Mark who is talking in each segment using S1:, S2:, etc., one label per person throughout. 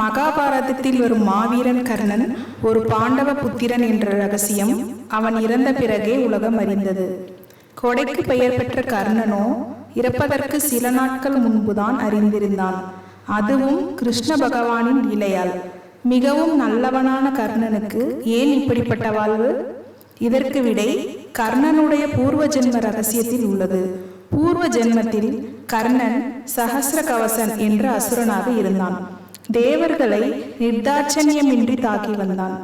S1: மகாபாரதத்தில் வரும் மாவீரன் கர்ணன் ஒரு பாண்டவ புத்திரன் என்ற ரகசியம் அவன் இறந்த பிறகே உலகம் அறிந்தது. கொடைக்கு பெயர் பெற்ற கர்ணனோ இறப்பதற்கு சில நாட்கள் முன்புதான் அறிந்திருந்தான். அதுவும் கிருஷ்ண பகவானின் லீலையால். மிகவும் நல்லவனான கர்ணனுக்கு ஏன் இப்படிப்பட்ட வாழ்வு? இதற்கு விடை கர்ணனுடைய பூர்வ ஜென்ம ரகசியத்தில் உள்ளது. பூர்வ ஜென்மத்தில் கர்ணன் சஹஸ்ர கவசன் என்ற அசுரனாக இருந்தான். தேவர்களை நிர்தாட்சண்யமின்றி தாக்கி வந்தான்.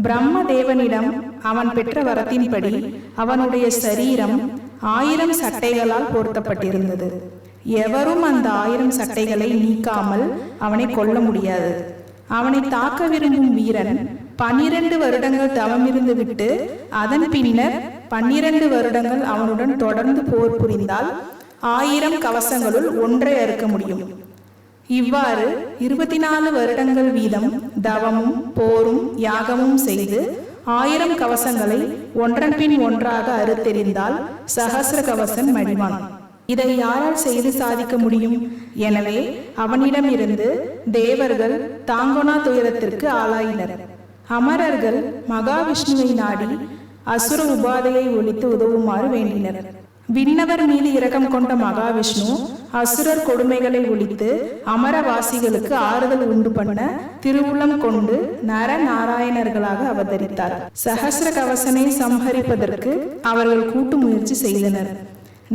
S1: பிரம்ம தேவனிடம் அவன் பெற்ற வரத்தின்படி அவனுடைய சரீரம் 1000 சட்டைகளால் போர்த்தப்பட்டிருந்தது. எவரும் அந்த 1000 சட்டைகளை நீக்காமல் அவனை கொல்ல முடியாது. அவனை தாக்க விரும்பும் வீரன் 12 வருடங்கள் தவமிருந்து விட்டு அதன் பின்னர் 12 வருடங்கள் அவனுடன் தொடர்ந்து போர் புரிந்தால் 1000 கவசங்களுள் ஒன்றை அறுக்க முடியும். இவ்வாறு 24 வருடங்கள் வீதம் தவமும் போரும் யாகமும் செய்து 1000 கவசங்களை ஒன்றன் பின் ஒன்றாக அறுத்தெறிந்தால் சஹஸ்ர கவசன் மடிவான். இதை யாரால் செய்து சாதிக்க முடியும்? எனவே அவனிடமிருந்து தேவர்கள் தாங்கோனா துயரத்திற்கு ஆளாயினர். அமரர்கள் மகாவிஷ்ணுவை நாடி அசுர உபாதையை ஒழித்து உதவுமாறு வேண்டினர். விண்ணவர் மீது இரக்கம் கொண்ட மகாவிஷ்ணு அசுரர் கொடுமைகளை ஒழித்து அமரவாசிகளுக்கு ஆறுதல் உண்டு பண்ண திருவுளம் கொண்டு நர நாராயணர்களாக அவதரித்தார். சஹஸ்ர கவசனை சம்ஹரிப்பதற்கு அவர்கள் கூட்டு முயற்சி செய்தனர்.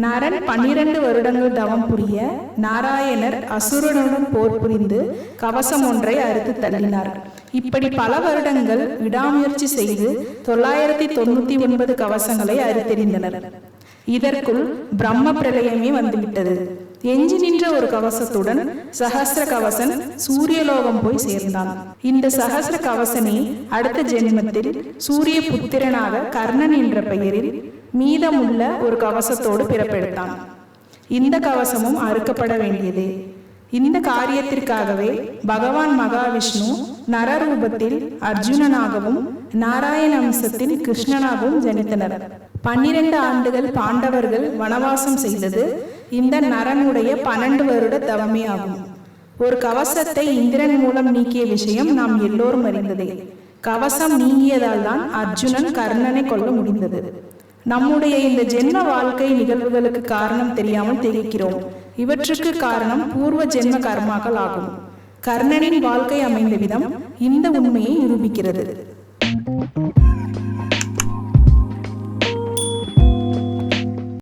S1: நரன் 12 வருடங்கள் தவம் புரிய நாராயணர் அசுரனுடன் போர் புரிந்து கவசம் ஒன்றை அறுத்து தள்ளினார். இப்படி பல வருடங்கள் விடாமுயற்சி செய்து 999 கவசங்களை அறுத்தெறிந்தனர். இதற்குள் பிரம்ம பிரளயமே வந்துவிட்டது. எஞ்சி நின்ற ஒரு கவசத்துடன் சஹஸ்ர கவசன் சூரியலோகம் போய் சேர்ந்தான். இந்த சஹஸ்ர கவசனே அடுத்த ஜென்மத்தில் சூரிய புத்திரனாக கர்ணன் என்ற பெயரில் மீதமுள்ள ஒரு கவசத்தோடு பிறப்பெடுத்தான். இந்த கவசமும் அறுக்கப்பட வேண்டியதே. இந்த காரியத்திற்காகவே பகவான் மகாவிஷ்ணு நரரூபத்தில் அர்ஜுனனாகவும் நாராயண அம்சத்தில் கிருஷ்ணனாகவும் ஜனித்தனர். 12 ஆண்டுகள் பாண்டவர்கள் வனவாசம் செய்தது இந்த நரனுடைய 12 வருட தவமே ஆகும். ஒரு கவசத்தை இந்திரன் மூலம் நீக்கிய விஷயம் நாம் எல்லோரும் அறிந்ததே. கவசம் நீங்கியதால் தான் அர்ஜுனன் கர்ணனை கொல்ல முடிந்தது. நம்முடைய இந்த ஜென்ம வாழ்க்கை நிகழ்வுகளுக்கு காரணம் தெரியாமல் தெரிவிக்கிறோம். இவற்றுக்கு காரணம் பூர்வ ஜென்ம கர்மாக்கள் ஆகும். கர்ணனின் வாழ்க்கை அமைந்த விதம் இந்த உண்மையை நிரூபிக்கிறது.